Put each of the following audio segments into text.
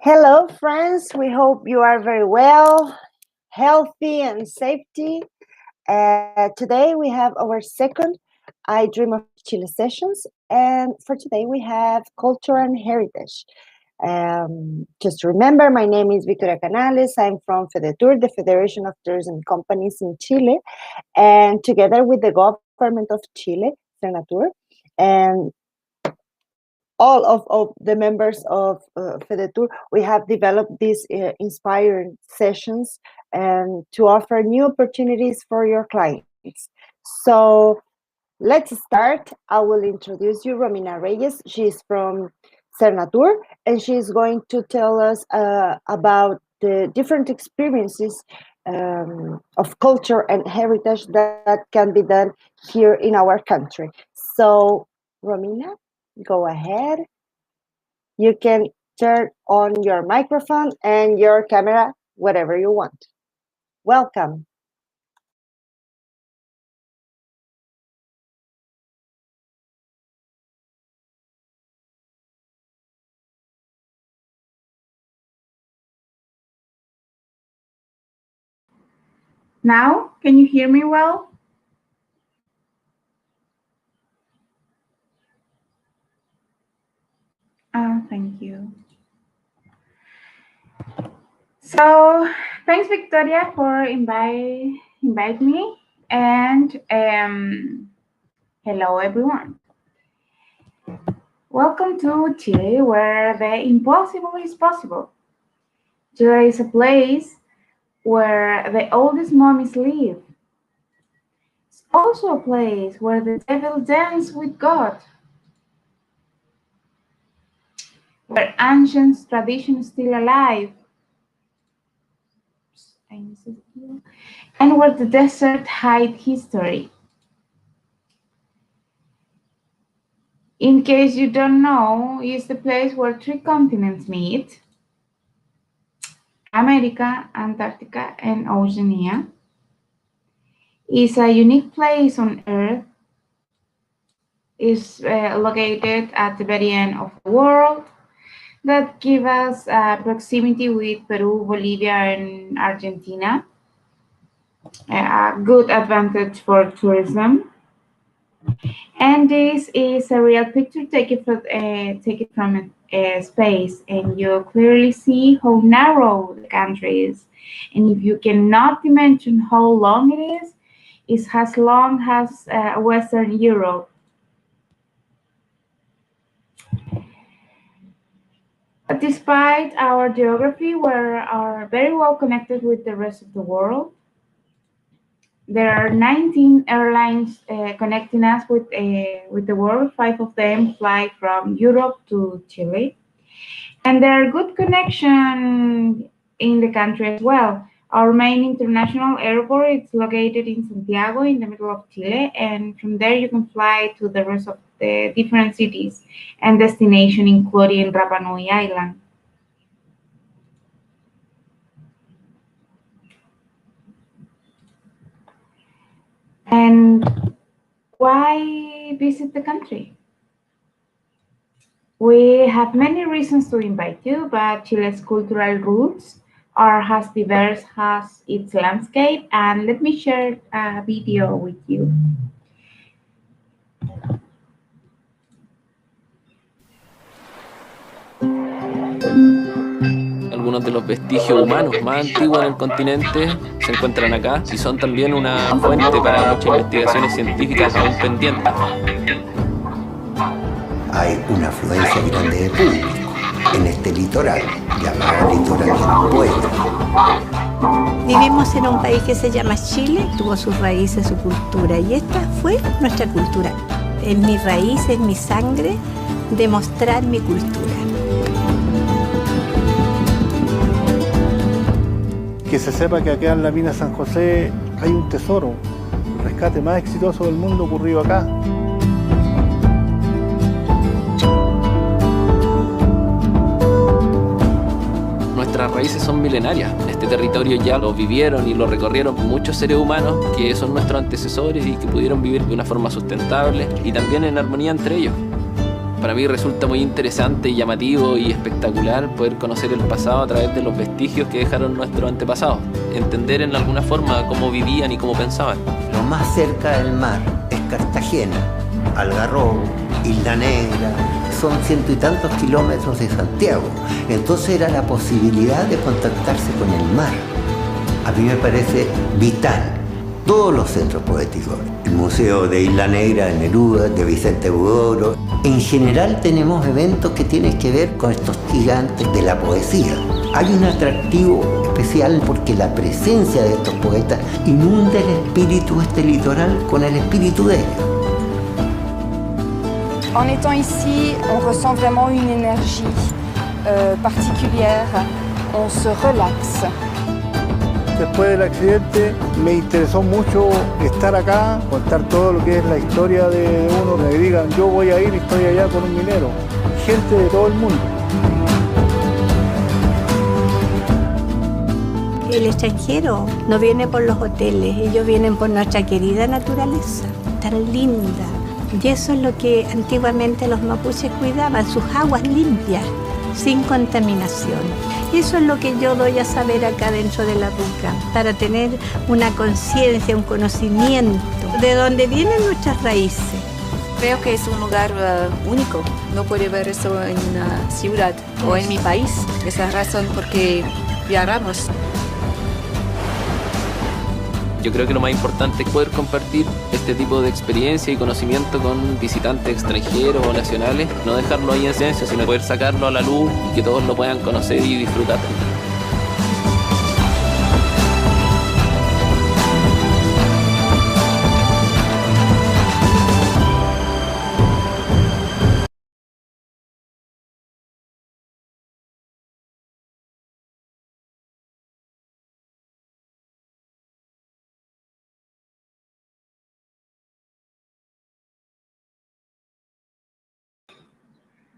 Hello, friends. We hope you are very well, healthy, and safety. Today we have our second I Dream of Chile sessions, and for today we have culture and heritage. Just remember, my name is Victoria Canales. I'm from FEDETUR, the Federation of Tourism Companies in Chile, and together with the government of Chile, Senatur, and all of the members of FEDETUR, we have developed these inspiring sessions and to offer new opportunities for your clients. So let's start. I will introduce you, Romina Reyes. She's from Cernatur, and she's going to tell us about the different experiences of culture and heritage that can be done here in our country. So, Romina, go ahead. You can turn on your microphone and your camera, whatever you want. Welcome. Now, can you hear me well? Thank you. So, thanks, Victoria, for invite me, and hello, everyone. Welcome to Chile, where the impossible is possible. Chile is a place where the oldest mummies live. It's also a place where the devil dances with God, where ancient tradition is still alive, and where the desert hides history. In case you don't know, it's the place where three continents meet: America, Antarctica, and Oceania. It's a unique place on Earth. It's located at the very end of the world that gives us proximity with Peru, Bolivia, and Argentina. A good advantage for tourism. And this is a real picture taken from space, and you clearly see how narrow the country is. And if you cannot imagine how long it is, it's as long as Western Europe. But despite our geography, we are very well connected with the rest of the world. There are 19 airlines connecting us with the world. 5 of them fly from Europe to Chile. And there are good connections in the country as well. Our main international airport is located in Santiago, in the middle of Chile. And from there, you can fly to the rest of the different cities and destinations, including Rapa Nui Island. And why visit the country? We have many reasons to invite you, but Chile's cultural roots are as diverse as its landscape, and let me share a video with you. Algunos de los vestigios humanos más antiguos en el continente se encuentran acá y son también una fuente para muchas investigaciones científicas aún pendientes. Hay una afluencia grande de público en este litoral, llamado litoral del pueblo. Vivimos en un país que se llama Chile, tuvo sus raíces, su cultura, y esta fue nuestra cultura. En mi raíz, en mi sangre, demostrar mi cultura. Que se sepa que acá en la mina San José hay un tesoro, el rescate más exitoso del mundo ocurrido acá. Nuestras raíces son milenarias. Este territorio ya lo vivieron y lo recorrieron muchos seres humanos que son nuestros antecesores y que pudieron vivir de una forma sustentable y también en armonía entre ellos. Para mí resulta muy interesante, llamativo y espectacular poder conocer el pasado a través de los vestigios que dejaron nuestros antepasados, entender en alguna forma cómo vivían y cómo pensaban. Lo más cerca del mar es Cartagena, Algarrobo, Isla Negra, son 100 y tantos kilómetros de Santiago. Entonces era la posibilidad de contactarse con el mar. A mí me parece vital. Todos los centros poéticos, el Museo de Isla Negra de Neruda, de Vicente Huidobro, en general tenemos eventos que tienen que ver con estos gigantes de la poesía. Hay un atractivo especial porque la presencia de estos poetas inunda el espíritu de este litoral con el espíritu de ellos. En étant ici, on ressent vraiment une énergie particulière, on se relaxe. Después del accidente me interesó mucho estar acá, contar todo lo que es la historia de uno, que digan yo voy a ir y estoy allá con un minero, gente de todo el mundo. El extranjero no viene por los hoteles, ellos vienen por nuestra querida naturaleza, tan linda. Y eso es lo que antiguamente los mapuches cuidaban, sus aguas limpias, sin contaminación. Eso es lo que yo doy a saber acá dentro de la ruca, para tener una conciencia, un conocimiento de dónde vienen nuestras raíces. Creo que es un lugar único, no puede ver eso en una ciudad o en mi país. Esa es la razón por qué viajamos. Yo creo que lo más importante es poder compartir este tipo de experiencia y conocimiento con visitantes extranjeros o nacionales, no dejarlo ahí en silencio, sino poder sacarlo a la luz y que todos lo puedan conocer y disfrutar.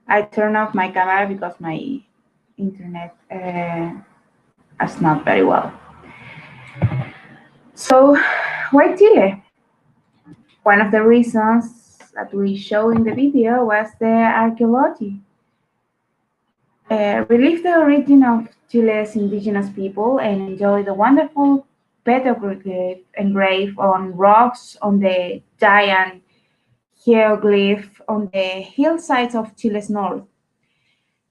I turned off my camera because my internet is not very well. So, why Chile? One of the reasons that we show in the video was the archaeology. Relive the origin of Chile's indigenous people and enjoy the wonderful petroglyph engraved on rocks on the giant geoglyph on the hillsides of Chile's north.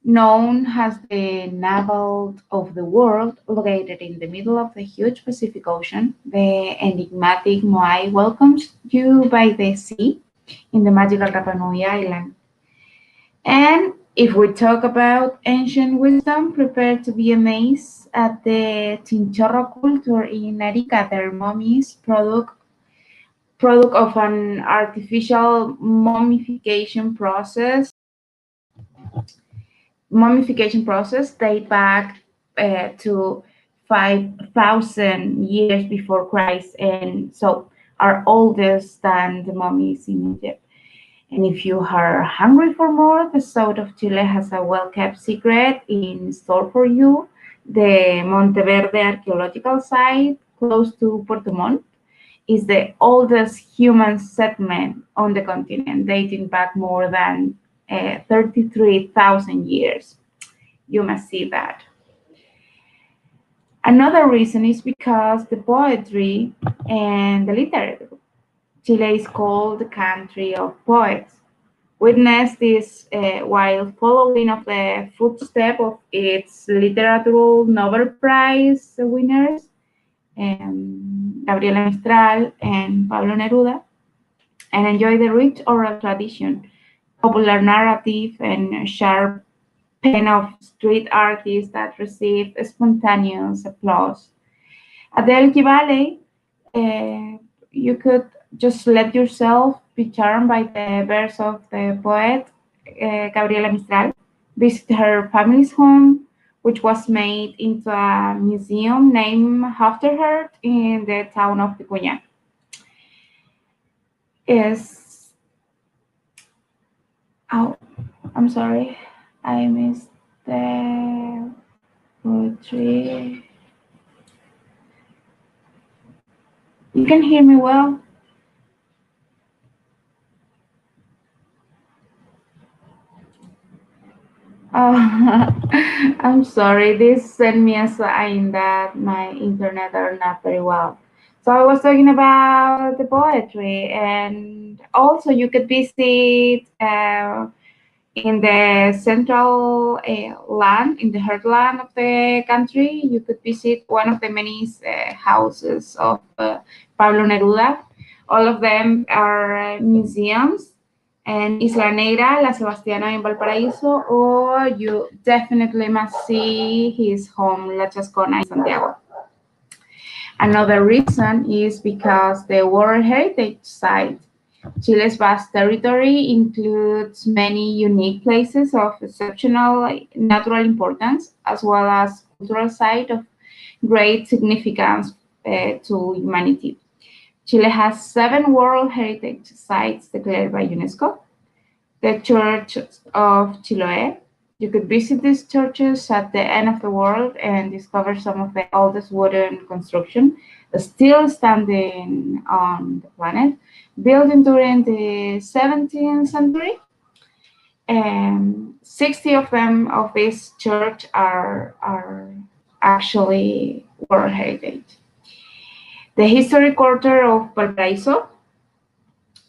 Known as the navel of the world, located in the middle of the huge Pacific Ocean, the enigmatic Moai welcomes you by the sea in the magical Rapa Nui Island. And if we talk about ancient wisdom, prepare to be amazed at the Chinchorro culture in Arica, their mummies, product of an artificial mummification process. Date back to 5,000 years before Christ, and so are oldest than the mummies in Egypt. And if you are hungry for more, the south of Chile has a well-kept secret in store for you. The Monteverde archaeological site close to Puerto Montt is the oldest human settlement on the continent, dating back more than 33,000 years. You must see that. Another reason is because the poetry and the literature. Chile is called the country of poets. Witness this while following of the footsteps of its Literature Nobel Prize winners, Gabriela Mistral and Pablo Neruda, and enjoy the rich oral tradition, popular narrative, and sharp pen of street artists that receive spontaneous applause. At the Elqui Valley, you could just let yourself be charmed by the verse of the poet Gabriela Mistral, visit her family's home, which was made into a museum named after her in the town of Vicuña. Oh, I'm sorry, I missed the poetry. You can hear me well? I'm sorry, this sent me a sign that my internet are not very well. So I was talking about the poetry, and also you could visit in the central land, in the heartland of the country. You could visit one of the many houses of Pablo Neruda. All of them are museums, and Isla Negra, La Sebastiana in Valparaíso, or you definitely must see his home, La Chascona in Santiago. Another reason is because the World Heritage Site. Chile's vast territory includes many unique places of exceptional natural importance, as well as cultural sites of great significance to humanity. Chile has 7 World Heritage Sites declared by UNESCO. The Church of Chiloé. You could visit these churches at the end of the world and discover some of the oldest wooden construction still standing on the planet, built during the 17th century. And 60 of them of this church are actually World Heritage. The Historic Quarter of Valparaíso,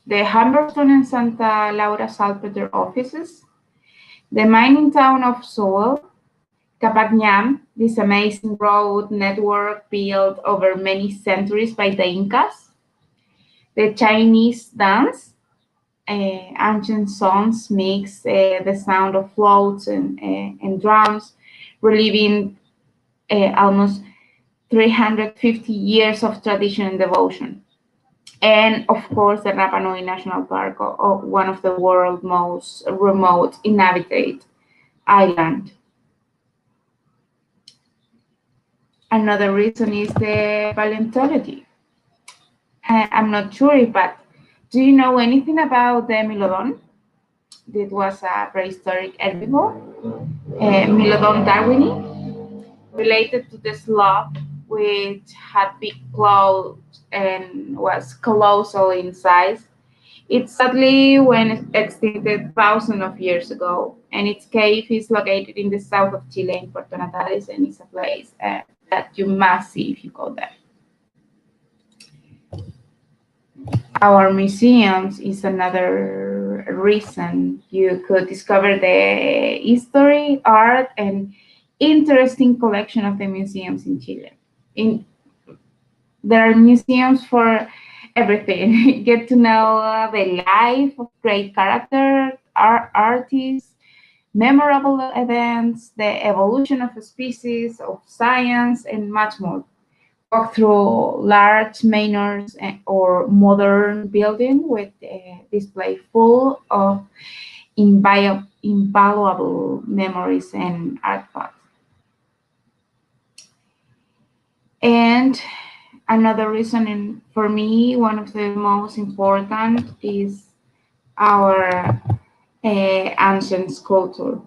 the Humberstone and Santa Laura Salpeter offices, the mining town of Sewell, Capacñam, this amazing road network built over many centuries by the Incas, the Chinese dance, ancient songs mix the sound of floats and drums, reliving almost 350 years of tradition and devotion. And of course, the Rapa Nui National Park, one of the world's most remote inhabited island. Another reason is the paleontology. I'm not sure, but do you know anything about the Milodon? It was a prehistoric herbivore, Milodon darwini, related to the sloth, which had big claws and was colossal in size. It sadly went extincted thousands of years ago, and its cave is located in the south of Chile in Puerto Natales, and it's a place that you must see if you go there. Our museums is another reason you could discover the history, art, and interesting collection of the museums in Chile. There are museums for everything. Get to know the life of great characters, artists, memorable events, the evolution of a species, of science, and much more. Walk through large manors or modern building with a display full of invaluable memories and artifacts. And another reason, for me, one of the most important is our ancient culture.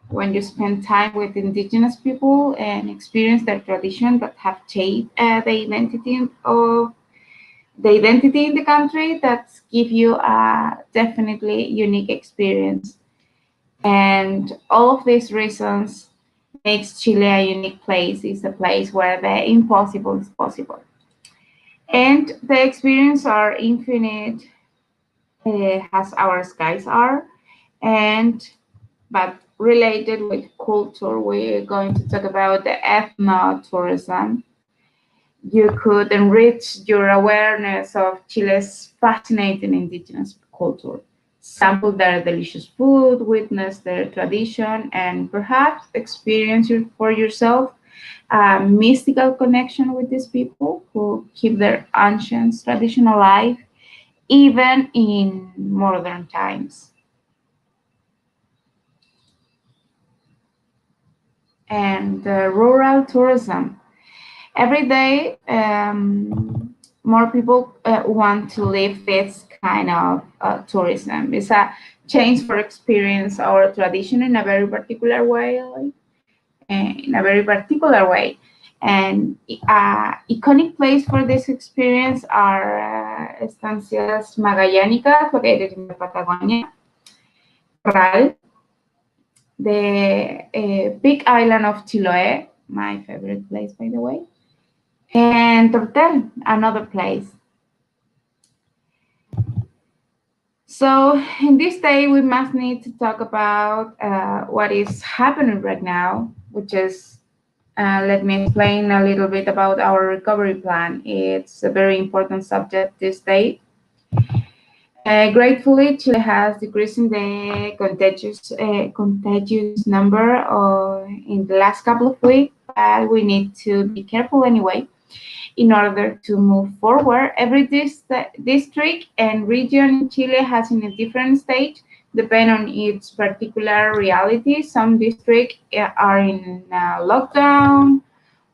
When you spend time with indigenous people and experience their tradition that have shaped the identity in the country, that give you a definitely unique experience. And all of these reasons makes Chile a unique place. It's a place where the impossible is possible. And the experience are infinite, as our skies are, but related with culture, we're going to talk about the ethnotourism. You could enrich your awareness of Chile's fascinating indigenous culture, sample their delicious food, witness their tradition, and perhaps experience for yourself a mystical connection with these people who keep their ancient tradition alive even in modern times. And rural tourism. Every day, more people want to live this kind of tourism. It's a change for experience our tradition in a very particular way, And iconic place for this experience are estancias magallánicas located in the Patagonia, Corral, the big island of Chiloé, my favorite place, by the way, and Tortel, another place. So in this day, we must need to talk about what is happening right now, which is, let me explain a little bit about our recovery plan. It's a very important subject this day. Gratefully, Chile has decreased in the contagious number in the last couple of weeks, but we need to be careful anyway in order to move forward. Every district and region in Chile has in a different stage, depending on its particular reality. Some districts are in lockdown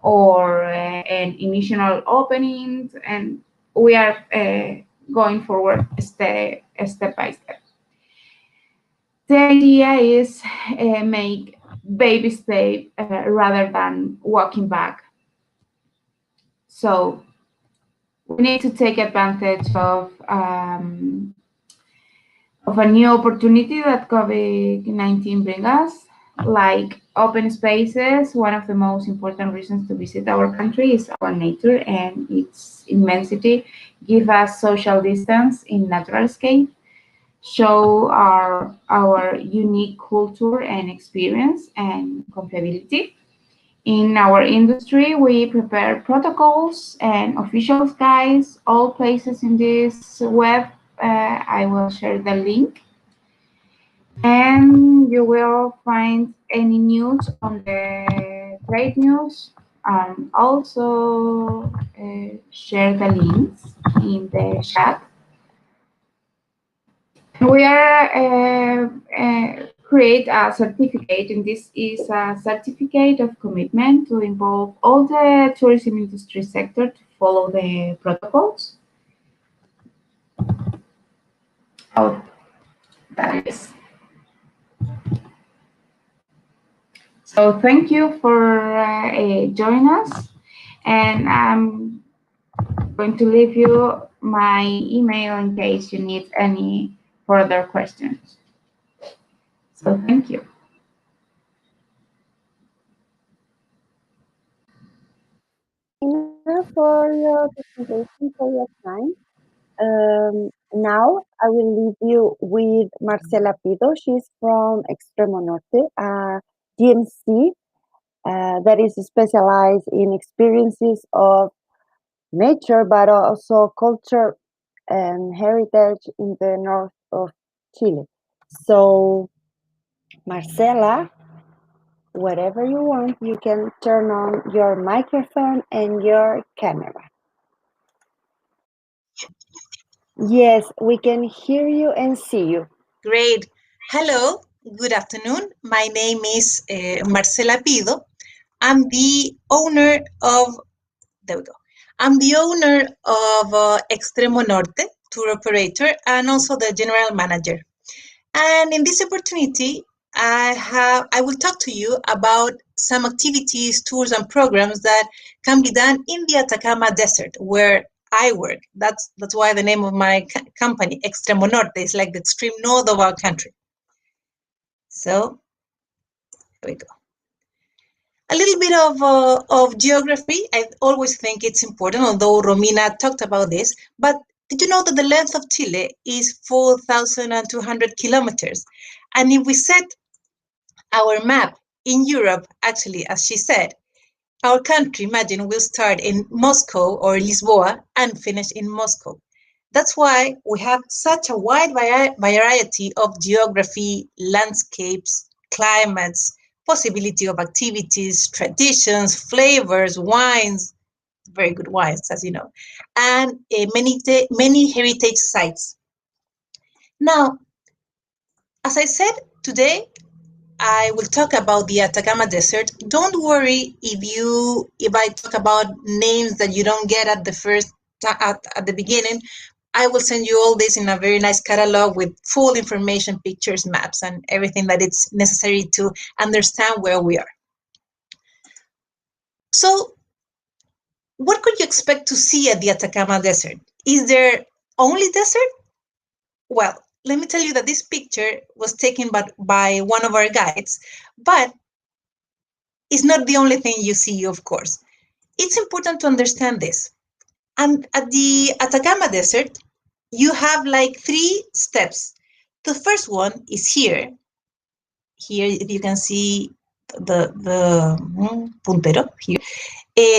or an initial openings, and we are going forward step by step. The idea is make baby step rather than walking back. So we need to take advantage of a new opportunity that COVID-19 brings us, like open spaces. One of the most important reasons to visit our country is our nature and its immensity. Give us social distance in natural scape, show our unique culture and experience and compatibility. In our industry, we prepare protocols and official guides, all places in this web. I will share the link. And you will find any news on the trade news. Also, share the links in the chat. We are create a certificate, and this is a certificate of commitment to involve all the tourism industry sector to follow the protocols. Oh, that is. So thank you for joining us, and I'm going to leave you my email in case you need any further questions. So thank you. For your presentation, for your time. Now I will leave you with Marcela Pido. She's from Extremo Norte, DMC, that is specialized in experiences of nature, but also culture and heritage in the north of Chile. So, Marcela, whatever you want, you can turn on your microphone and your camera. Yes, we can hear you and see you. Great. Hello, good afternoon. My name is Marcela Pido. I'm the owner of, there we go. I'm the owner of Extremo Norte, tour operator, and also the general manager. And in this opportunity, I will talk to you about some activities, tours, and programs that can be done in the Atacama Desert, where I work. That's why the name of my company, Extremo Norte, is like the extreme north of our country. So, here we go. A little bit of geography. I always think it's important, although Romina talked about this, but did you know that the length of Chile is 4,200 kilometers? And if we set our map in Europe, actually, as she said, our country, imagine, will start in Moscow or Lisboa and finish in Moscow. That's why we have such a wide variety of geography, landscapes, climates, possibility of activities, traditions, flavors, wines, very good wines, as you know, and many heritage sites. Now, as I said, today I will talk about the Atacama Desert. Don't worry if I talk about names that you don't get at the beginning. I will send you all this in a very nice catalog with full information, pictures, maps, and everything that it's necessary to understand where we are. So, what could you expect to see at the Atacama Desert? Is there only desert? Well, let me tell you that this picture was taken by one of our guides, but it's not the only thing you see, of course. It's important to understand this. And at the Atacama Desert, you have like 3 steps. The first one is here. Here, if you can see the puntero here,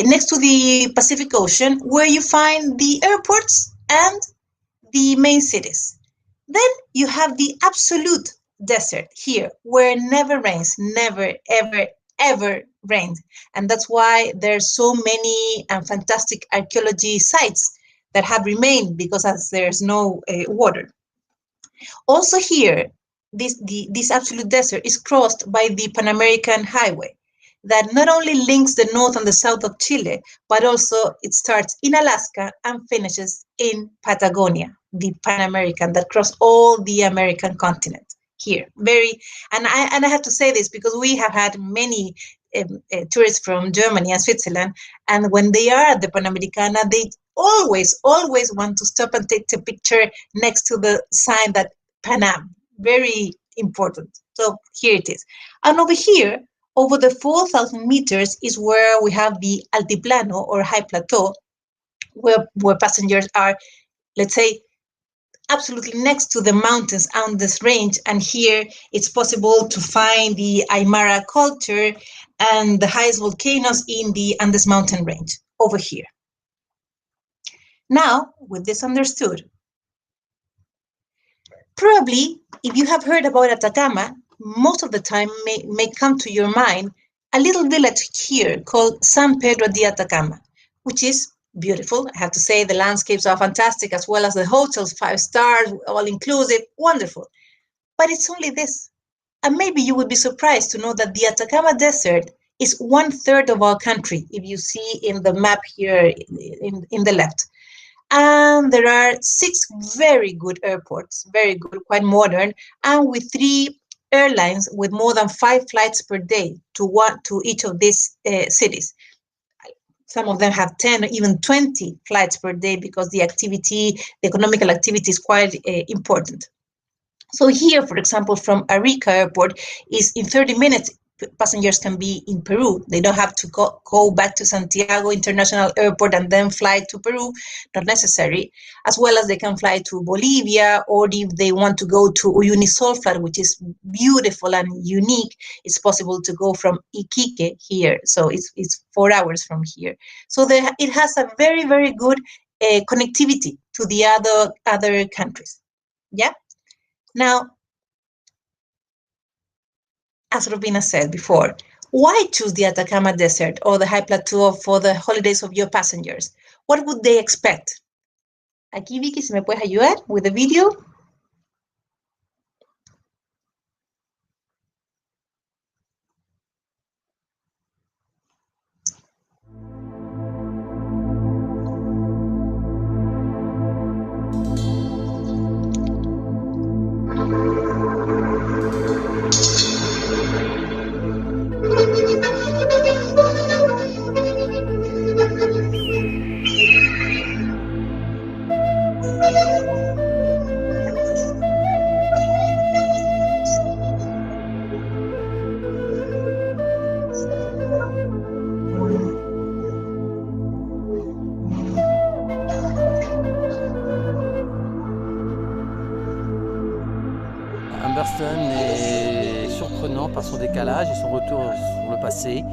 next to the Pacific Ocean, where you find the airports and the main cities. Then you have the absolute desert here, where it never rains, never, ever, ever rained. And that's why there's so many and fantastic archaeology sites that have remained, because as there's no water. Also here, this absolute desert is crossed by the Pan American Highway that not only links the north and the south of Chile, but also it starts in Alaska and finishes in Patagonia, the Pan American that cross all the American continent here. And I have to say this because we have had many tourists from Germany and Switzerland, and when they are at the Panamericana, they always want to stop and take a picture next to the sign that Panam, very important. So here it is. And over here, over the 4,000 meters is where we have the altiplano or high plateau, where passengers are, let's say, absolutely next to the mountains on this range. And here it's possible to find the Aymara culture and the highest volcanoes in the Andes mountain range over here. Now, with this understood, probably if you have heard about Atacama, most of the time may come to your mind a little village here called San Pedro de Atacama, which is beautiful. I have to say the landscapes are fantastic, as well as the hotels, 5 stars, all inclusive, wonderful. But it's only this. And maybe you would be surprised to know that the Atacama Desert is 1/3 of our country, if you see in the map here in the left. And there are 6 very good airports, very good, quite modern, and with 3 airlines with more than 5 flights per day to each of these cities. Some of them have 10 or even 20 flights per day because the economical activity is quite important. So here, for example, from Arica Airport is in 30 minutes, passengers can be in Peru. They don't have to go back to Santiago International Airport and then fly to Peru, not necessary, as well as they can fly to Bolivia, or if they want to go to Uyuni Solflar, which is beautiful and unique, it's possible to go from Iquique here. So it's 4 hours from here. So it has a very, very good connectivity to the other countries. Yeah. Now, as Robina said before, why choose the Atacama Desert or the high plateau for the holidays of your passengers? What would they expect? Aquí, Vicky, si me puedes ayudar with the video. Humberston est surprenant par son décalage et son retour sur le passé.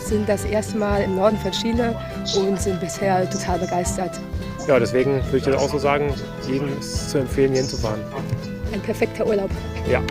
Sind das erste Mal im Norden von Chile und sind bisher total begeistert. Ja, deswegen würde ich das auch so sagen, jedem ist zu empfehlen, hier hinzufahren. Ein perfekter Urlaub. Ja.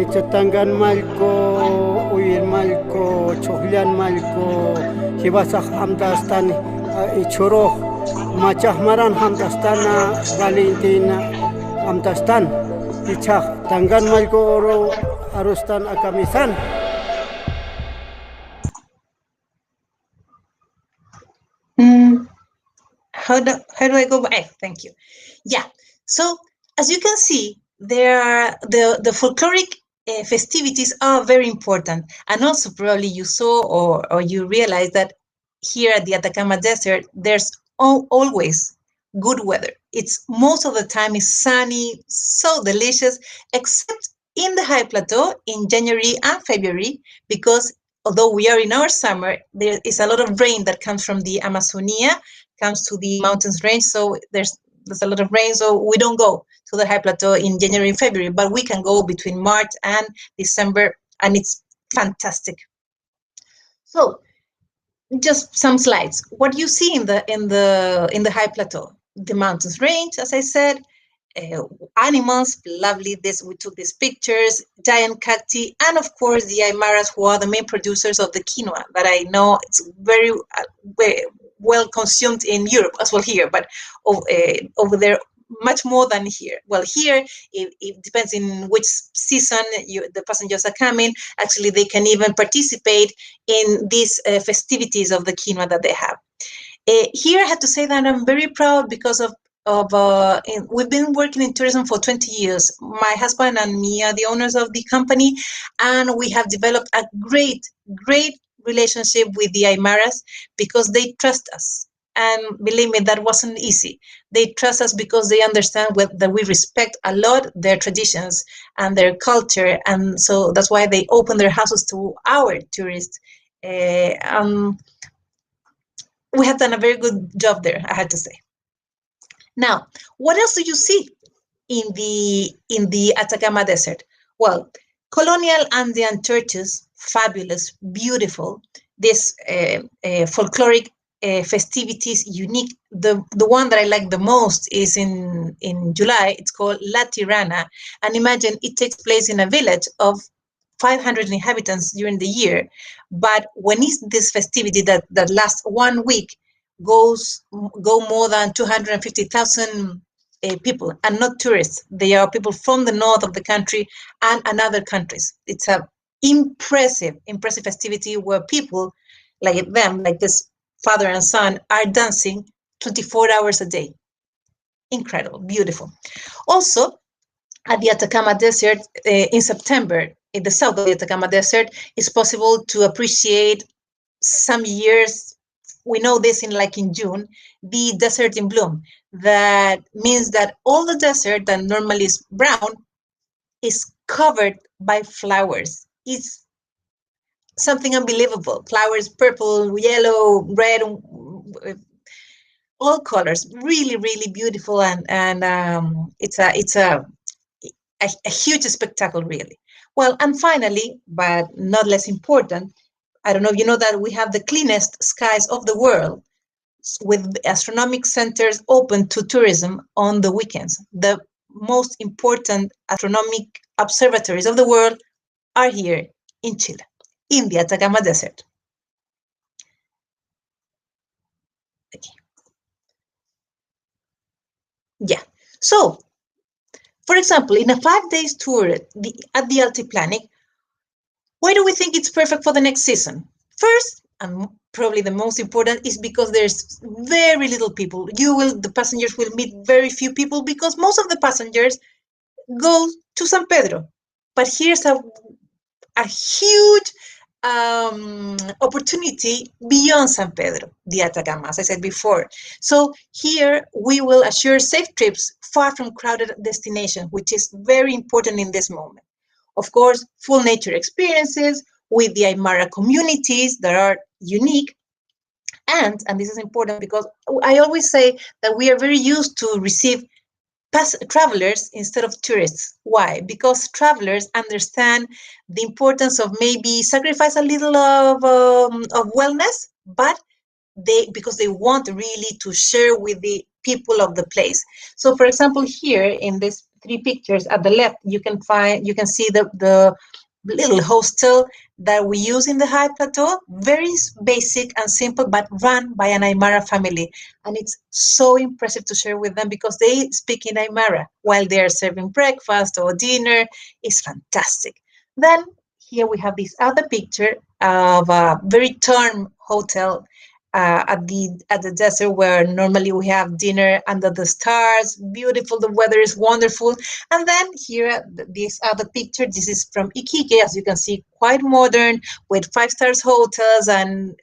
Ichatangan malko, uyir malko, chohlyan malko, hibasah amdastan ichoro, machah maran hamdastana Valentina amdastan, ichah tangan malko oro arustan akamisan. How do I go back? Thank you. Yeah. So as you can see, there are the folkloric festivities are very important, and also probably you saw or you realized that here at the Atacama Desert, there's always good weather. It's most of the time is sunny, so delicious, except in the high plateau in January and February, because although we are in our summer, there is a lot of rain that comes from the Amazonia, comes to the mountains range, so there's a lot of rain, so we don't go to the high plateau in January and February, but we can go between March and December, and it's fantastic. So just some slides. What you see in the high plateau, the mountains range, as I said, animals, lovely. We took these pictures, giant cacti, and of course the Aymaras, who are the main producers of the quinoa that I know it's very well consumed in Europe as well here, but over there much more than here. Well, here it depends in which season the passengers are coming. Actually, they can even participate in these festivities of the quinoa that they have. Here, I have to say that I'm very proud because we've been working in tourism for 20 years. My husband and me are the owners of the company, and we have developed a great relationship with the Aymaras because they trust us. And believe me, that wasn't easy. They trust us because they understand that we respect a lot their traditions and their culture, and so that's why they open their houses to our tourists. We have done a very good job there, I had to say. Now, what else do you see in the Atacama Desert? Well, colonial Andean churches, fabulous, beautiful. This folkloric festivities, unique. The one that I like the most is in July. It's called La Tirana, and imagine it takes place in a village of 500 inhabitants during the year, but when it's this festivity that lasts 1 week, go more than 250,000 people, and not tourists. They are people from the north of the country and other countries. It's a impressive festivity where people like this father and son, are dancing 24 hours a day. Incredible, beautiful. Also, at the Atacama Desert in September, in the south of the Atacama Desert, it's possible to appreciate some years. We know this in June, the desert in bloom. That means that all the desert that normally is brown is covered by flowers. It's something unbelievable. Flowers, purple, yellow, red, all colors. Really, really beautiful, and it's a huge spectacle, really. Well, and finally, but not less important, I don't know if you know that we have the cleanest skies of the world, with astronomical centers open to tourism on the weekends. The most important astronomical observatories of the world are here in Chile, in the Atacama Desert. Okay. Yeah. So, for example, in a 5-day tour at the Altiplanic, why do we think it's perfect for the next season? First, and probably the most important, is because there's very little people. The passengers will meet very few people because most of the passengers go to San Pedro. But here's a huge opportunity beyond San Pedro, the Atacama, as I said before. So here we will assure safe trips far from crowded destinations, which is very important in this moment. Of course, full nature experiences with the Aymara communities that are unique. And this is important because I always say that we are very used to receive travelers instead of tourists. Why? Because travelers understand the importance of maybe sacrifice a little of wellness, but because they want really to share with the people of the place. So, for example, here in this three pictures. At the left, you can see the little hostel that we use in the high plateau. Very basic and simple, but run by an Aymara family. And it's so impressive to share with them because they speak in Aymara while they are serving breakfast or dinner. It's fantastic. Then here we have this other picture of a very torn hotel at the desert, where normally we have dinner under the stars. Beautiful, the weather is wonderful. And then here, this other picture, this is from Iquique, as you can see, quite modern, with 5 stars hotels and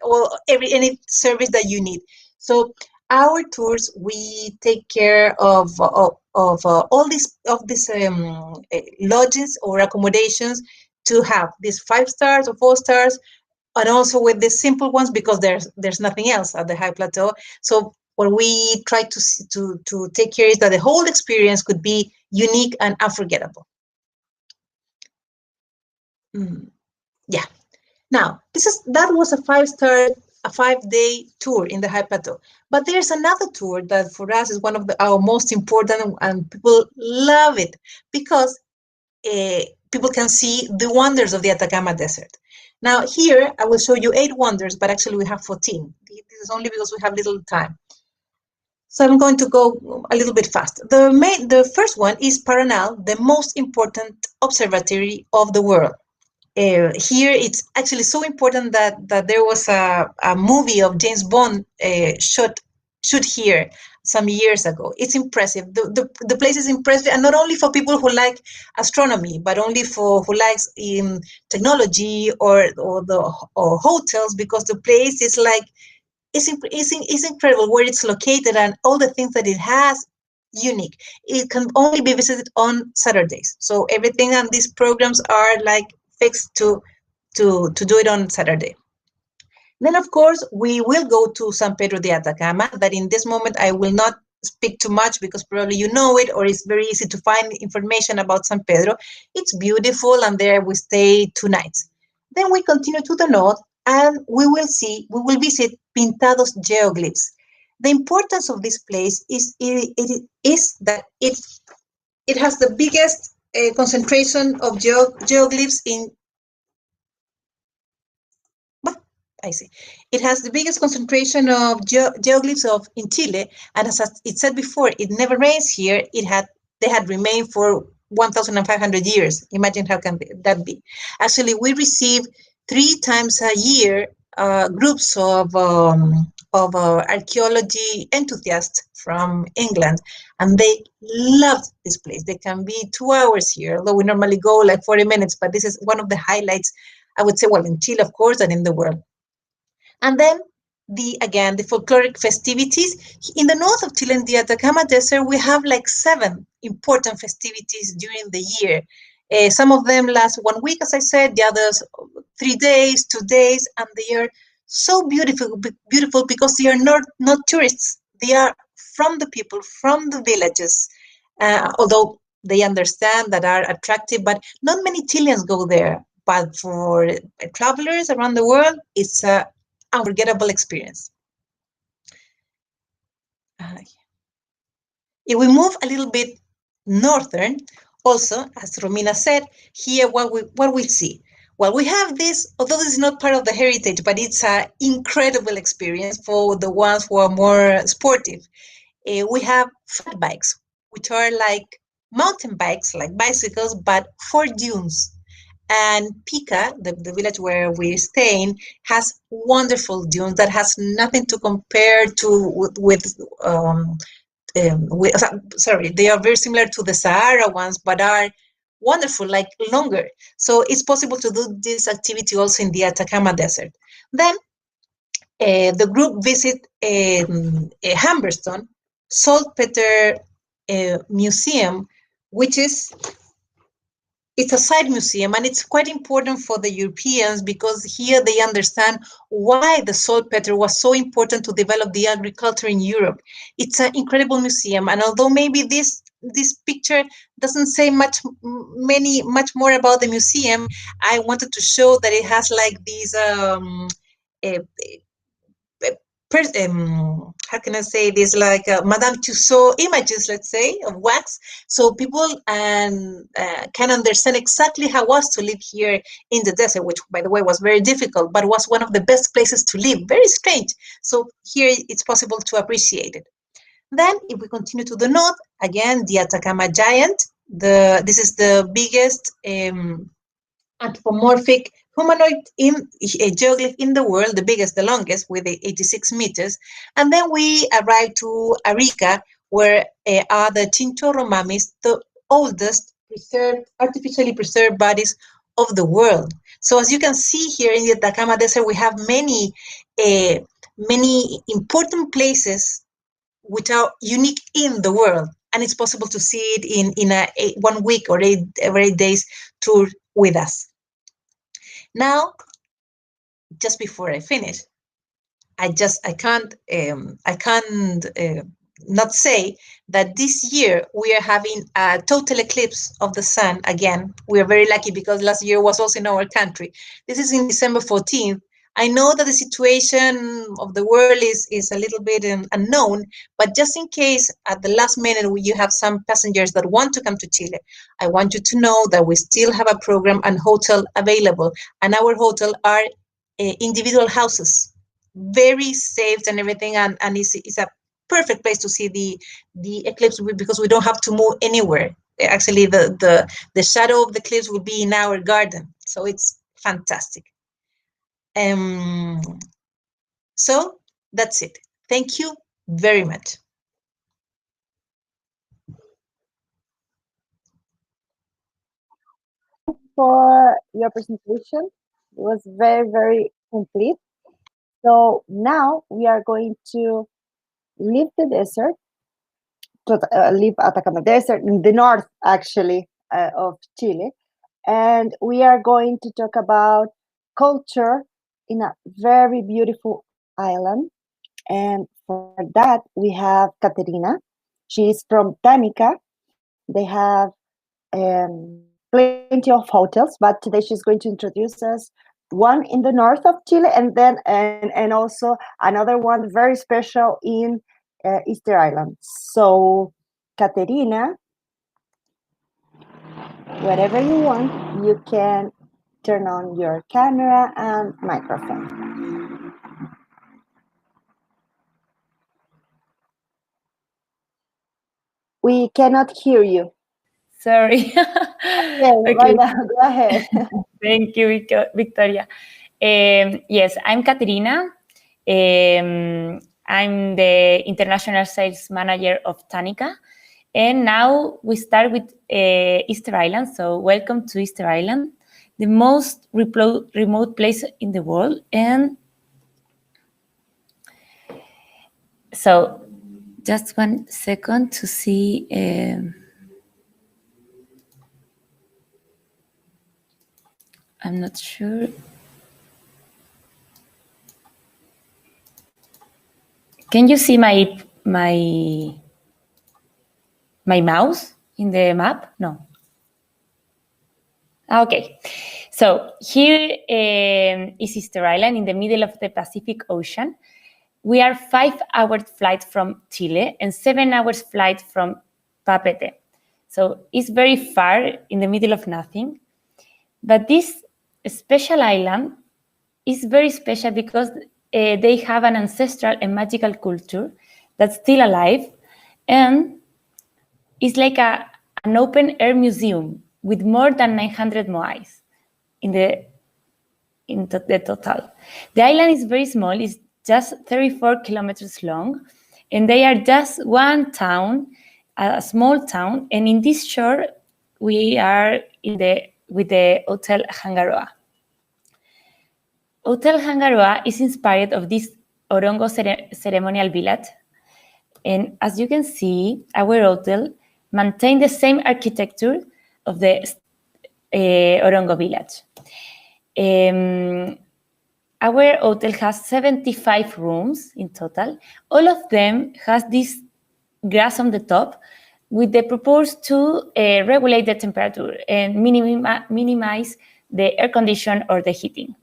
any service that you need. So our tours, we take care of all these lodges or accommodations to have these 5 stars or 4 stars, and also with the simple ones, because there's nothing else at the high plateau. So what we try to take care is that the whole experience could be unique and unforgettable. Yeah. Now, that was a 5-day tour in the high plateau. But there's another tour that for us is one of our most important, and people love it because people can see the wonders of the Atacama Desert. Now here, I will show you 8 wonders, but actually we have 14. This is only because we have little time. So I'm going to go a little bit fast. The first one is Paranal, the most important observatory of the world. Here, it's actually so important that there was a movie of James Bond shot here some years ago. It's impressive. The place is impressive, and not only for people who like astronomy, but only for who likes technology or hotels, because the place is like it's incredible where it's located and all the things that it has. Unique. It can only be visited on Saturdays. So everything on these programs are like fixed to do it on Saturday. Then, of course, we will go to San Pedro de Atacama, that in this moment I will not speak too much because probably you know it, or it's very easy to find information about San Pedro. It's beautiful, and there we stay 2 nights. Then we continue to the north, and we will visit Pintados geoglyphs. The importance of this place is that it has the biggest concentration of geoglyphs in. I see. It has the biggest concentration of geoglyphs in Chile, and as it said before, it never rains here. They had remained for 1,500 years. Imagine how can that be? Actually, we receive 3 times a year groups of archaeology enthusiasts from England, and they love this place. They can be 2 hours here, although we normally go like 40 minutes, but this is one of the highlights, I would say, well, in Chile, of course, and in the world. And then the folkloric festivities. In the north of Chile, in the Atacama Desert, we have like 7 important festivities during the year. Some of them last 1 week, as I said, the others 3 days, 2 days, and they are so beautiful because they are not tourists. They are from the people, from the villages, although they understand that are attractive, but not many Chileans go there. But for travelers around the world, it's a unforgettable experience. If we move a little bit northern, also, as Romina said, here what we see. Well, we have this, although this is not part of the heritage, but it's an incredible experience for the ones who are more sportive. We have fat bikes, which are like mountain bikes, like bicycles, but for dunes. And Pica, the village where we're staying, has wonderful dunes that has nothing to compare to sorry, they are very similar to the Sahara ones, but are wonderful, like longer. So it's possible to do this activity also in the Atacama Desert. Then the group visit Humberston Saltpeter Museum, which is it's a side museum, and it's quite important for the Europeans because here they understand why the saltpeter was so important to develop the agriculture in Europe. It's an incredible museum, and although maybe this picture doesn't say much more about the museum, I wanted to show that it has like these how can I say this, like Madame Tussauds images, let's say, of wax, so people can understand exactly how it was to live here in the desert, which, by the way, was very difficult, but was one of the best places to live. Very strange. So here it's possible to appreciate it. Then, if we continue to the north, again, the Atacama Giant. This is the biggest anthropomorphic humanoid geoglyph in the world, the biggest, the longest, with 86 meters. And then we arrive to Arica, where are the Chinchorromamis, the oldest artificially preserved bodies of the world. So as you can see here in the Atacama Desert, we have many important places which are unique in the world. And it's possible to see it in a 1 week or 8 days tour with us. Now, just before I finish, I can't not say that this year we are having a total eclipse of the sun again. We are very lucky because last year was also in our country. This is in December 14th. I know that the situation of the world is a little bit unknown, but just in case at the last minute you have some passengers that want to come to Chile, I want you to know that we still have a program and hotel available, and our hotel are individual houses, very safe and everything, and it's a perfect place to see the eclipse because we don't have to move anywhere. Actually, the shadow of the eclipse will be in our garden, so it's fantastic. So that's it. Thank you very much. For your presentation. It was very, very complete. So now we are going to leave the desert, to leave Atacama Desert in the north, actually, of Chile. And we are going to talk about culture in a very beautiful island. And for that, we have Caterina. She's from Tanica. They have plenty of hotels, but today she's going to introduce us one in the north of Chile, and then and also another one very special in Easter Island. So, Caterina, whatever you want, you can turn on your camera and microphone. We cannot hear you. Sorry. Okay, right now, go ahead. Thank you, Victoria. Yes, I'm Caterina. I'm the International Sales Manager of Tanica. And now we start with Easter Island. So welcome to Easter Island, the most remote place in the world. And so just 1 second to see... I'm not sure. Can you see my mouse in the map? No. Okay. So here is Easter Island in the middle of the Pacific Ocean. We are 5-hour flight from Chile and 7 hours flight from Papeete. So it's very far in the middle of nothing. But this special island is very special because they have an ancestral and magical culture that's still alive, and it's like an open-air museum with more than 900 moais in the total. The island is very small; it's just 34 kilometers long, and they are just one town, a small town. And in this shore, we are with the Hotel Hangaroa. Hotel Hangaroa is inspired of this Orongo ceremonial village. And as you can see, our hotel maintains the same architecture of the Orongo village. Our hotel has 75 rooms in total. All of them has this grass on the top with the purpose to regulate the temperature and minimize the air condition or the heating.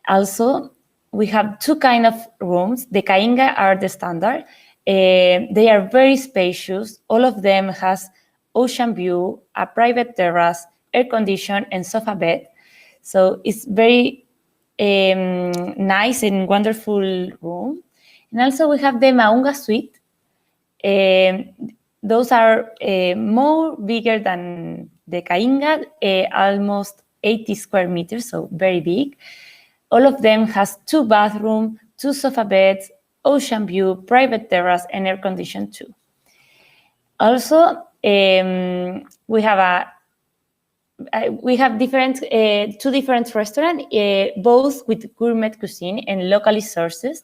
Also, we have two kind of rooms. The cainga are the standard. They are very spacious. All of them has ocean view, a private terrace, air condition, and sofa bed. So it's very nice and wonderful room. And also we have the Maunga suite. Those are more bigger than the cainga, almost 80 square meters, so very big. All of them has 2 bathrooms, 2 sofa beds, ocean view, private terrace, and air condition too. Also, we have different 2 different restaurants, both with gourmet cuisine and locally sourced.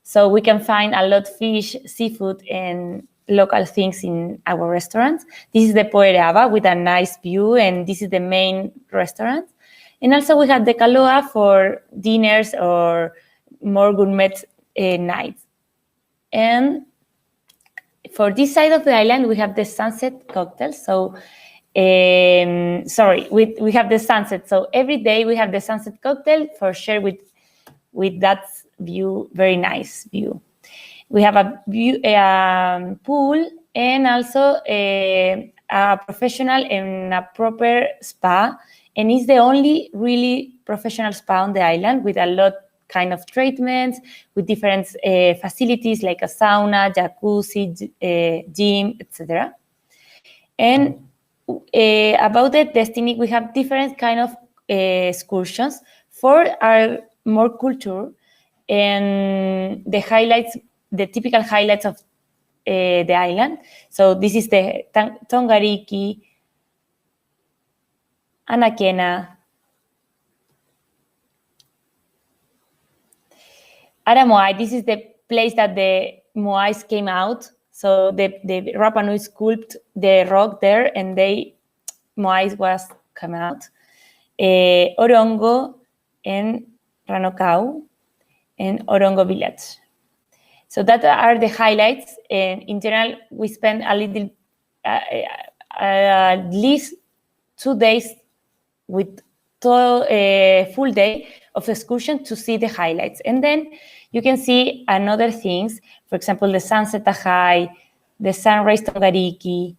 So we can find a lot of fish, seafood, and local things in our restaurants. This is the Poereava with a nice view, and this is the main restaurant. And also we have the Kaloa for dinners or more gourmet nights. And for this side of the island, we have the sunset cocktail. So, we have the sunset. So every day we have the sunset cocktail for share with that view, very nice view. We have a pool and also a professional and a proper spa. And it's the only really professional spa on the island with a lot kind of treatments, with different facilities like a sauna, jacuzzi, gym, etc. And about the destiny, we have different kind of excursions for our more culture and the highlights, the typical highlights of the island. So this is the Tongariki, Anakena, Aramoai. This is the place that the Moais came out. So the Rapa Nui sculpted the rock there, and Moais was come out. Orongo and Ranokau and Orongo village. So that are the highlights. And in general, we spend a little, at least 2 days with full day of excursion to see the highlights. And then you can see another things, for example, the sunset Ajay, the sunrise Tongariki,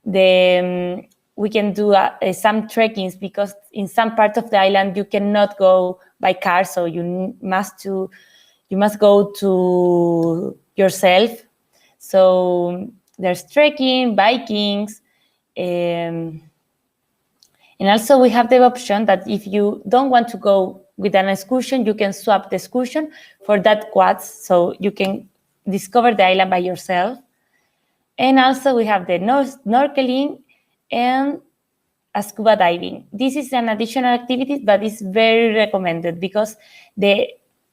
we can do some trekkings because in some part of the island you cannot go by car, so you must go to yourself. So there's trekking, bikings, and also we have the option that if you don't want to go with an excursion, you can swap the excursion for that quads, so you can discover the island by yourself. And also we have the snorkeling and scuba diving. This is an additional activity, but it's very recommended because the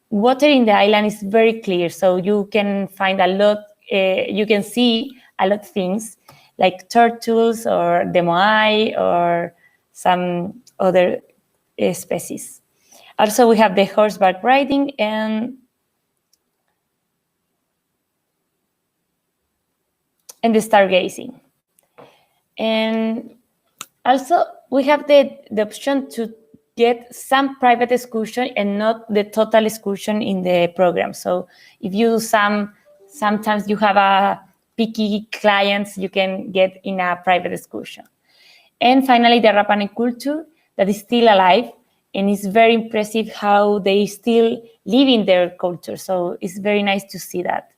water in the island is very clear, so you can find a lot, you can see a lot of things like turtles or the moai or some other species. Also, we have the horseback riding and the stargazing. And also, we have the option to get some private excursion and not the total excursion in the program. So if you sometimes you have a picky clients, you can get in a private excursion. And finally, the Rapa Nui culture that is still alive, and it's very impressive how they still live in their culture. So it's very nice to see that.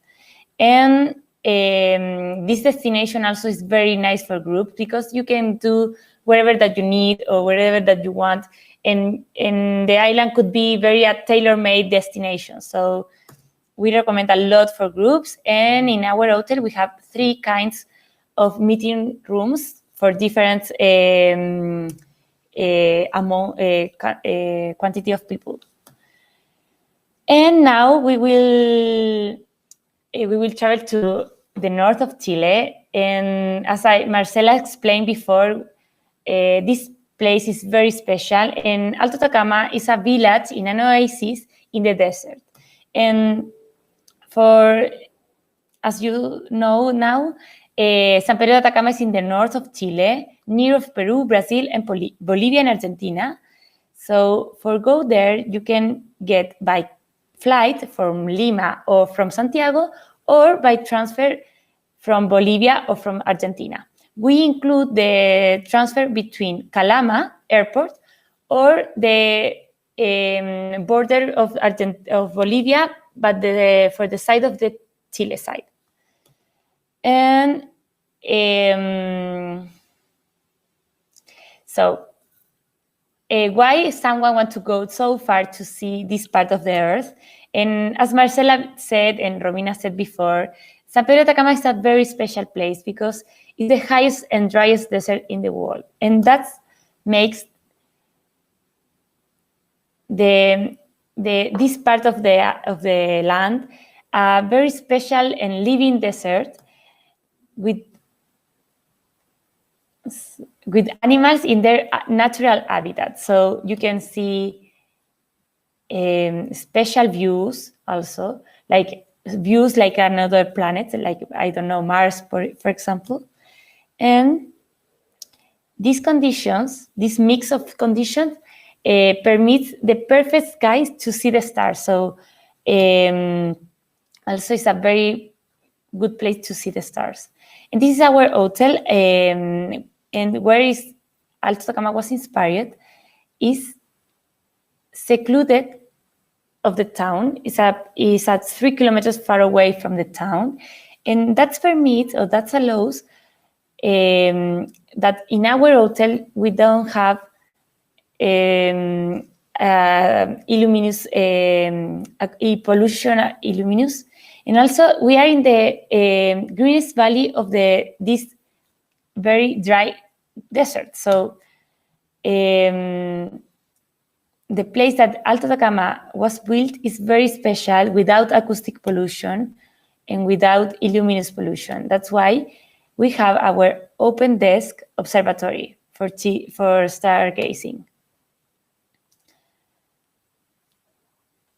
And this destination also is very nice for groups because you can do wherever that you need or wherever that you want. And the island could be very a tailor-made destination. So we recommend a lot for groups. And in our hotel, we have 3 kinds of meeting rooms for different quantity of people. And now we will travel to the north of Chile. And as Marcela explained before, this place is very special. And Alto Atacama is a village in an oasis in the desert. And as you know now, San Pedro de Atacama is in the north of Chile, near of Peru, Brazil, and Bolivia and Argentina. So for go there, you can get by flight from Lima or from Santiago, or by transfer from Bolivia or from Argentina. We include the transfer between Calama Airport or the border of Bolivia, but for the side of the Chile side. And so why someone want to go so far to see this part of the earth? And as Marcela said and Romina said before, San Pedro de Atacama is a very special place because it's the highest and driest desert in the world. And that makes this part of the land a very special and living desert with animals in their natural habitat. So you can see special views also, like views like another planet, like, I don't know, Mars, for example. And these conditions, this mix of conditions, permits the perfect skies to see the stars. So also it's a very good place to see the stars. And this is our hotel, and where is Alto Atacama was inspired is secluded of the town. Is at 3 kilometers far away from the town, and that permits, or that allows, that in our hotel we don't have illuminous pollution illuminous, and also we are in the greenest valley of this very dry desert. So the place that Alto Atacama was built is very special, without acoustic pollution and without illuminous pollution. That's why we have our open desk observatory for stargazing.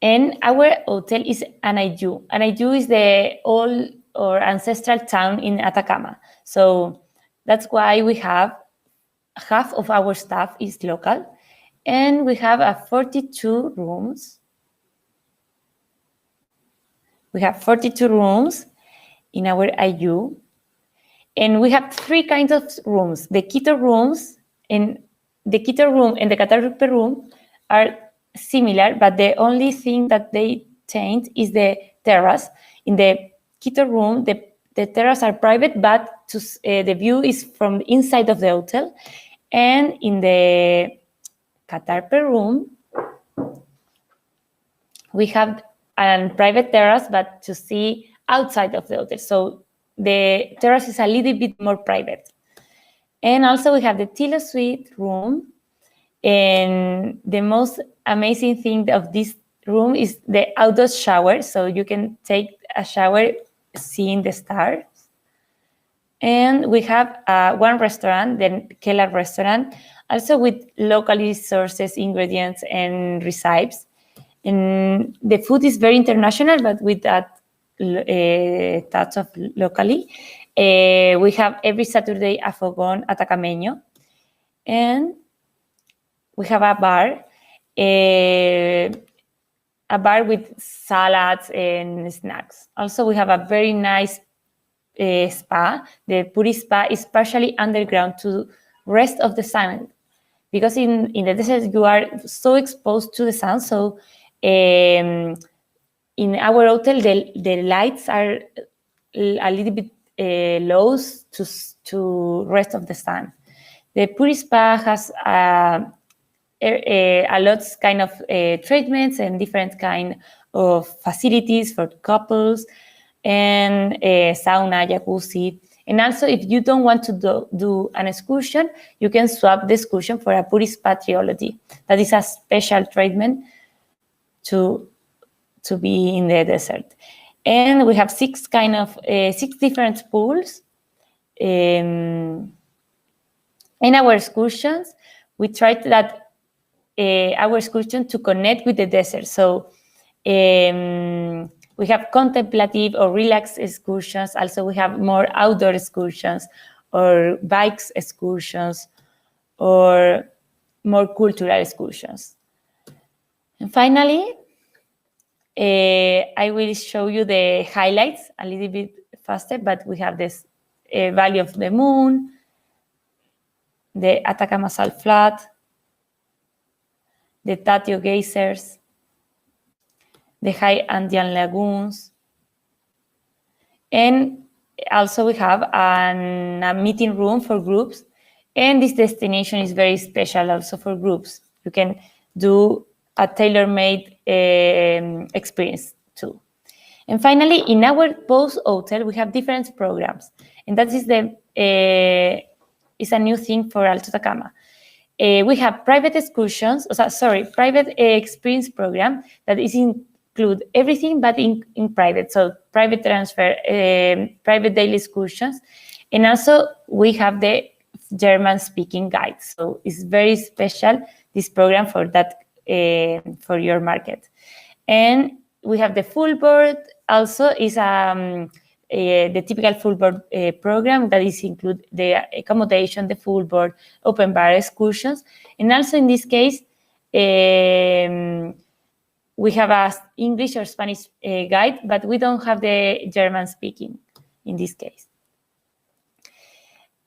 And our hotel is Anayú. Anayú is the old or ancestral town in Atacama. So that's why we have half of our staff is local, and we have 42 rooms. We have 42 rooms in our IU, and we have 3 kinds of rooms. The Quito rooms and the Quito room and the Catarupe room are similar, but the only thing that they change is the terrace. In the Quito room, the terrace are private, but the view is from inside of the hotel. And in the Catarpe room, we have a private terrace, but to see outside of the hotel. So the terrace is a little bit more private. And also we have the Tilo Suite room. And the most amazing thing of this room is the outdoor shower. So you can take a shower seeing the stars. And we have one restaurant, the Keller restaurant, also with locally sourced ingredients and recipes. And the food is very international, but with that touch of locally. We have every Saturday a fogón atacameño. And we have a bar with salads and snacks. Also, we have a very nice spa. The Puri Spa is partially underground to rest of the sun, because in the desert you are so exposed to the sun. So in our hotel, the lights are a little bit low to rest of the sun. The Puri Spa has a lot kind of treatments and different kind of facilities for couples, and sauna, jacuzzi. And also, if you don't want to do an excursion, you can swap the excursion for a Puri Spa triology. That is a special treatment to be in the desert. And we have 6 different pools. In our excursions, we tried that our excursion to connect with the desert. So we have contemplative or relaxed excursions. Also, we have more outdoor excursions or bikes excursions or more cultural excursions. And finally, I will show you the highlights a little bit faster, but we have this Valley of the Moon, the Atacama Salt Flat, the Tatio Geysers, the High Andean Lagoons, and also we have a meeting room for groups, and this destination is very special also for groups. You can do a tailor-made experience too. And finally, in our post hotel, we have different programs, and that is is a new thing for Alto Atacama. We have private excursions, private experience program that is include everything but in private, so private transfer, private daily excursions, and also we have the German speaking guide. So it's very special, this program for that, for your market. And we have the full board, also is the typical full board program that is include the accommodation, the full board, open bar excursions, and also in this case, we have a English or Spanish guide, but we don't have the German speaking in this case.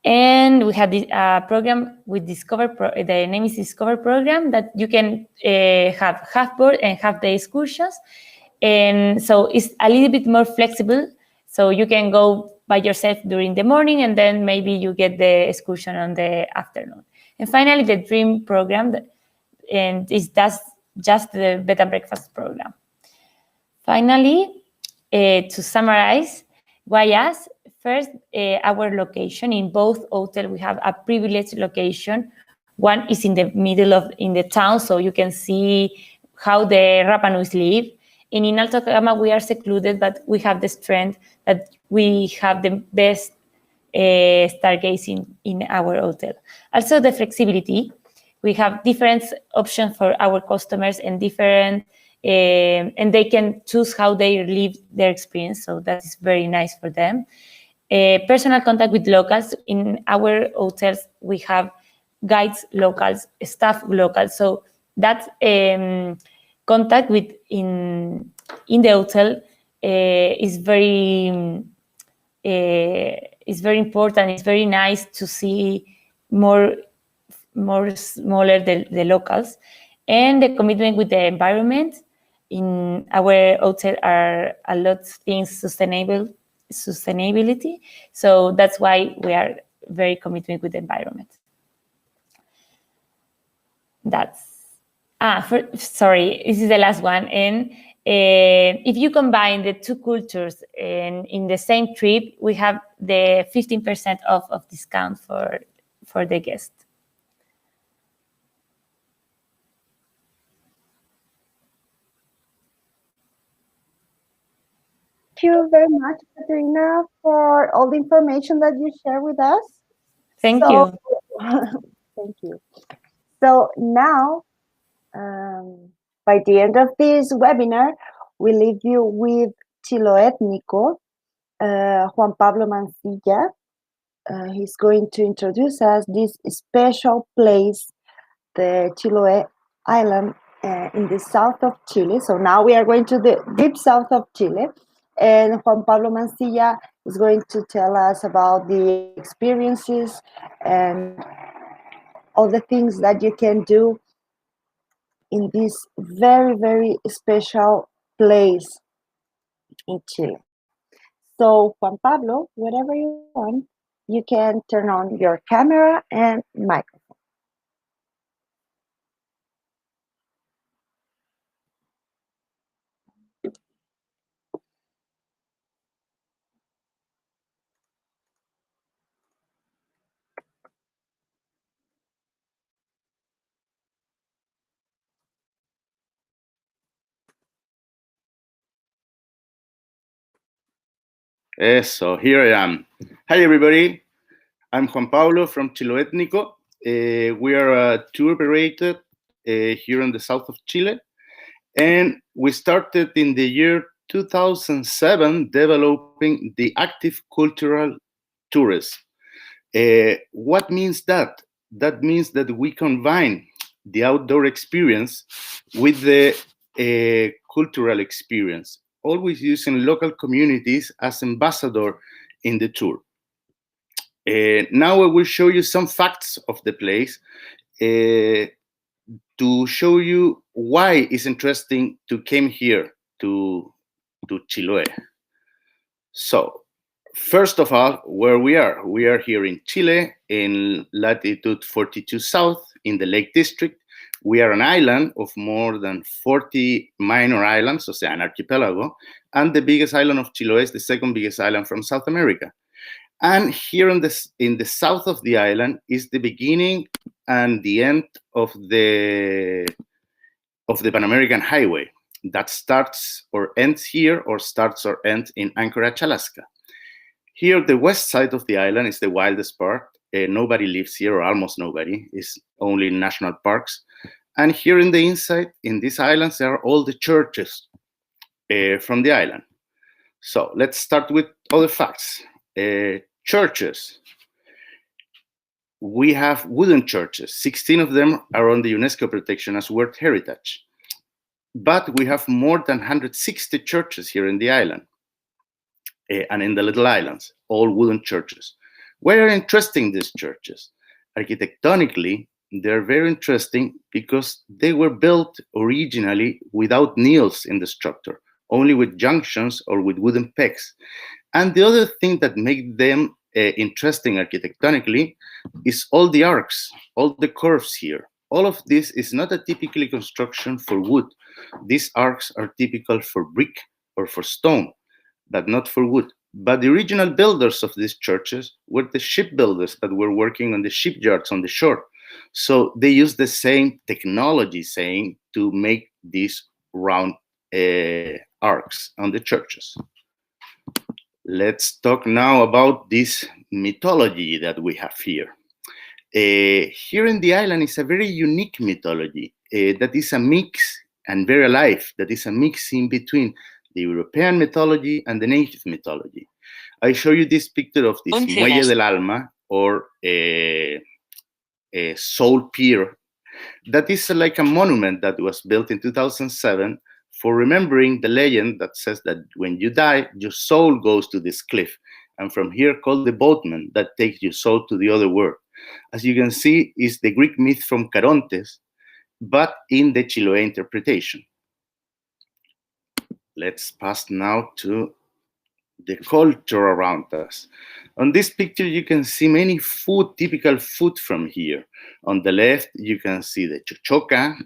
And we have this program with Discover, the name is Discover program, that you can have half board and half day excursions. And so it's a little bit more flexible. So you can go by yourself during the morning, and then maybe you get the excursion on the afternoon. And finally, the Dream program, and that's just the bed and breakfast program. Finally, to summarize, Guayas, first, our location in both hotels, we have a privileged location. One is in the middle in the town, so you can see how the Rapa Nuis live. And in Alto Atacama, we are secluded, but we have the strength that we have the best stargazing in our hotel. Also, the flexibility. We have different options for our customers and different, and they can choose how they live their experience. So that is very nice for them. Personal contact with locals. In our hotels, we have guides, locals, staff, locals. So that contact with in the hotel is very important. It's very nice to see more smaller the locals, and the commitment with the environment. In our hotel are a lot of things sustainability, so that's why we are very committed with the environment. Sorry, this is the last one. And if you combine the two cultures in the same trip, we have the 15% off of discount for the guest. Thank you very much, Katerina, for all the information that you share with us. Thank you. Thank you. So now, by the end of this webinar, we leave you with Chile Étnico, Juan Pablo Mancilla. He's going to introduce us this special place, the Chiloé Island in the south of Chile. So now we are going to the deep south of Chile. And Juan Pablo Mancilla is going to tell us about the experiences and all the things that you can do in this very, very special place in Chile. So Juan Pablo, whatever you want, you can turn on your camera and microphone. So here I am. Hi, everybody. I'm Juan Pablo from Chile Étnico. We are a tour operator here in the south of Chile. And we started in the year 2007 developing the active cultural tourism. What means that? That means that we combine the outdoor experience with the cultural experience, always using local communities as ambassador in the tour. Now I will show you some facts of the place to show you why it's interesting to come here to Chiloé. So, first of all, where we are here in Chile, in latitude 42 south, in the Lake District. We are an island of more than 40 minor islands, so an archipelago, and the biggest island of Chiloé is the second biggest island from South America. And here in the south of the island is the beginning and the end of the Pan American Highway that starts or ends here, or starts or ends in Anchorage, Alaska. Here, the west side of the island is the wildest part. Nobody lives here, or almost nobody. It's only national parks. And here in the inside, in these islands, there are all the churches from the island. So let's start with other facts. Churches. We have wooden churches. 16 of them are on the UNESCO protection as World Heritage. But we have more than 160 churches here in the island and in the little islands, all wooden churches. Why are interesting these churches? Architectonically, they're very interesting because they were built originally without nails in the structure, only with junctions or with wooden pegs. And the other thing that makes them interesting architectonically is all the arcs, all the curves here. All of this is not a typical construction for wood. These arcs are typical for brick or for stone, but not for wood. But the original builders of these churches were the shipbuilders that were working on the shipyards on the shore. So they used the same technology, to make these round arcs on the churches. Let's talk now about this mythology that we have here. Here in the island is a very unique mythology that is a mix, and very alive, that is a mix in between the European mythology and the native mythology. I show you this picture of this Muelle del Alma, or a soul pier. That is like a monument that was built in 2007 for remembering the legend that says that when you die, your soul goes to this cliff. And from here called the boatman that takes your soul to the other world. As you can see, is the Greek myth from Carontes, but in the Chiloé interpretation. Let's pass now to the culture around us. On this picture, you can see many typical food from here. On the left, you can see the chochoca.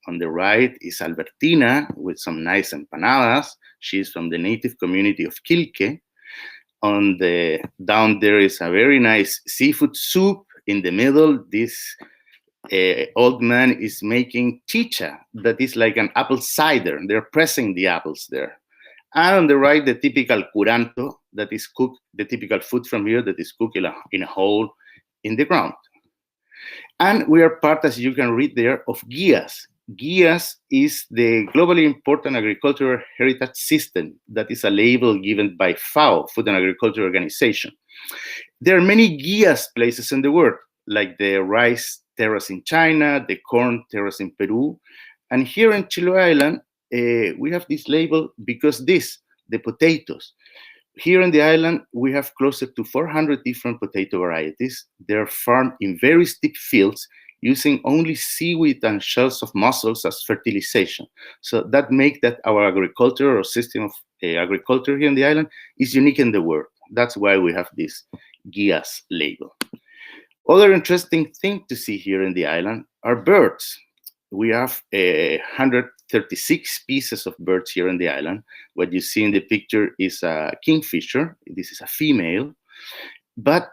On the right is Albertina with some nice empanadas. She's from the native community of Quilque. Down there is a very nice seafood soup. In the middle, this old man is making chicha, that is like an apple cider. They're pressing the apples there. And on the right, the typical curanto, that is cooked, the typical food from here that is cooked in a hole in the ground. And we are part, as you can read there, of guías. Guías is the globally important agricultural heritage system. That is a label given by FAO, Food and Agriculture Organization. There are many guías places in the world, like the rice terrace in China, the corn terrace in Peru. And here in Chiloé Island, we have this label because the potatoes. Here on the island, we have closer to 400 different potato varieties. They're farmed in very steep fields using only seaweed and shells of mussels as fertilization. So that makes that our agriculture or system of agriculture here on the island is unique in the world. That's why we have this guías label. Other interesting thing to see here in the island are birds. We have 136 species of birds here on the island. What you see in the picture is a kingfisher. This is a female. But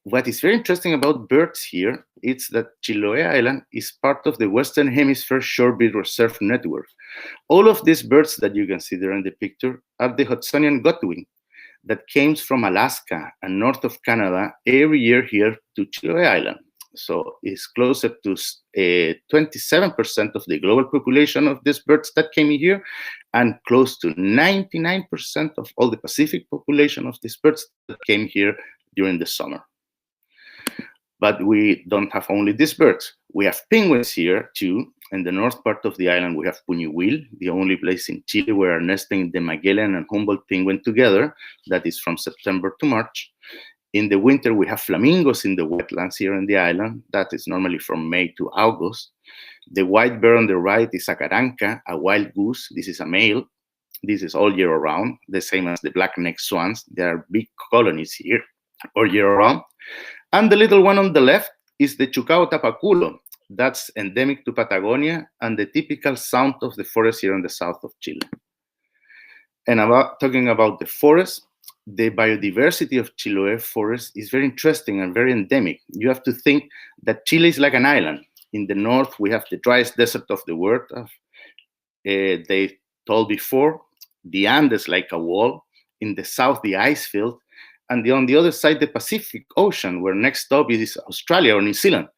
what is very interesting about birds here is that Chiloé Island is part of the Western Hemisphere Shorebird Reserve Network. All of these birds that you can see there in the picture are the Hudsonian godwit that came from Alaska and north of Canada every year here to Chiloé Island. So it's closer to 27% of the global population of these birds that came here, and close to 99% of all the Pacific population of these birds that came here during the summer. But we don't have only these birds. We have penguins here too. In the north part of the island, we have Puñuhuil, the only place in Chile where are nesting the Magellan and Humboldt penguin together. That is from September to March. In the winter, we have flamingos in the wetlands here on the island. That is normally from May to August. The white bird on the right is a caranca, a wild goose. This is a male. This is all year round, the same as the black-necked swans. There are big colonies here all year round. And the little one on the left is the Chucao tapaculo. That's endemic to Patagonia and the typical sound of the forest here in the south of Chile. And talking about the forest, the biodiversity of Chiloé forest is very interesting and very endemic. You have to think that Chile is like an island. In the north, we have the driest desert of the world. They told before, the Andes like a wall. In the south, the ice field. And on the other side, the Pacific Ocean, where next stop is Australia or New Zealand.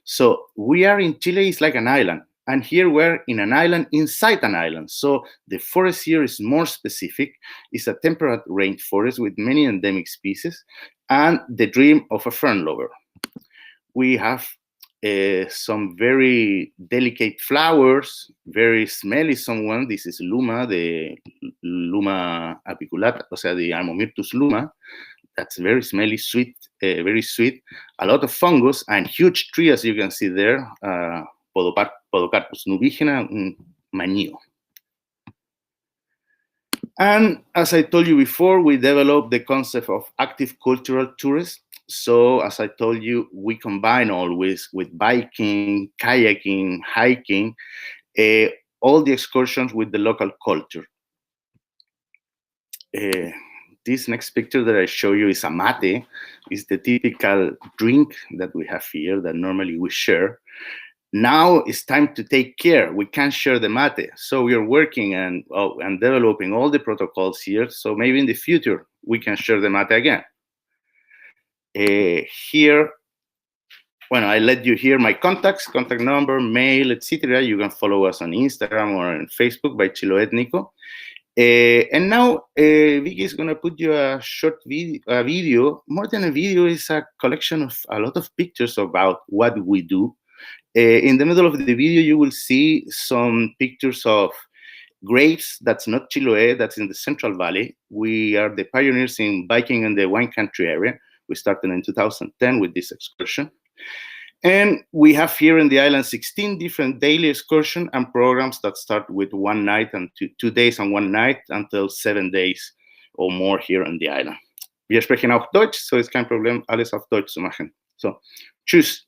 So we are in Chile, is like an island. And here we're in an island inside an island. So the forest here is more specific. It's a temperate rainforest with many endemic species and the dream of a fern lover. We have some very delicate flowers, very smelly someone. This is Luma, the Luma apiculata, o sea, the Amomyrtus luma. That's very smelly, sweet, very sweet. A lot of fungus and huge tree, as you can see there, Podocarpus nubigena mañío. And as I told you before, we developed the concept of active cultural tourism. So as I told you, we combine always with biking, kayaking, hiking, all the excursions with the local culture. This next picture that I show you is a mate. It's the typical drink that we have here that normally we share. Now it's time to take care. We can't share the mate. So we are working and developing all the protocols here. So maybe in the future, we can share the mate again. Here, well, I let you hear my contacts, contact number, mail, etc. You can follow us on Instagram or on Facebook by Chilo Étnico. And now Vicky is going to put you a short video. More than a video, is a collection of a lot of pictures about what we do. In the middle of the video, you will see some pictures of grapes. That's not Chiloé, that's in the Central Valley. We are the pioneers in biking in the wine country area. We started in 2010 with this excursion. And we have here in the island 16 different daily excursion and programs that start with 1 night and 2 days and 1 night until 7 days or more here on the island. Wir sprechen auch Deutsch, so ist kein Problem, alles auf Deutsch zu machen. So, tschüss.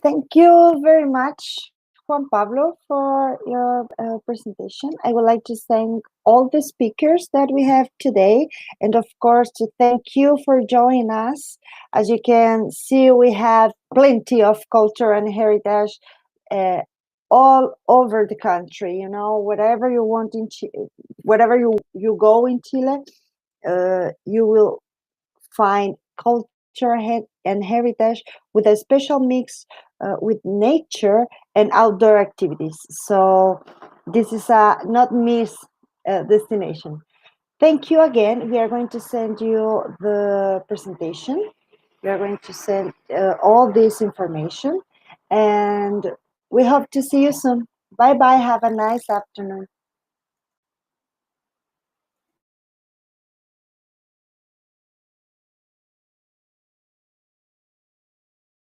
Thank you very much, Juan Pablo, for your presentation. I would like to thank all the speakers that we have today, and of course to thank you for joining us. As you can see, we have plenty of culture and heritage all over the country. You know, whatever you want in wherever you go in Chile, you will find culture and heritage with a special mix with nature and outdoor activities. So this is a not miss destination. Thank you again. We are going to send you the presentation. We are going to send all this information, and we hope to see you soon. Bye bye. Have a nice afternoon.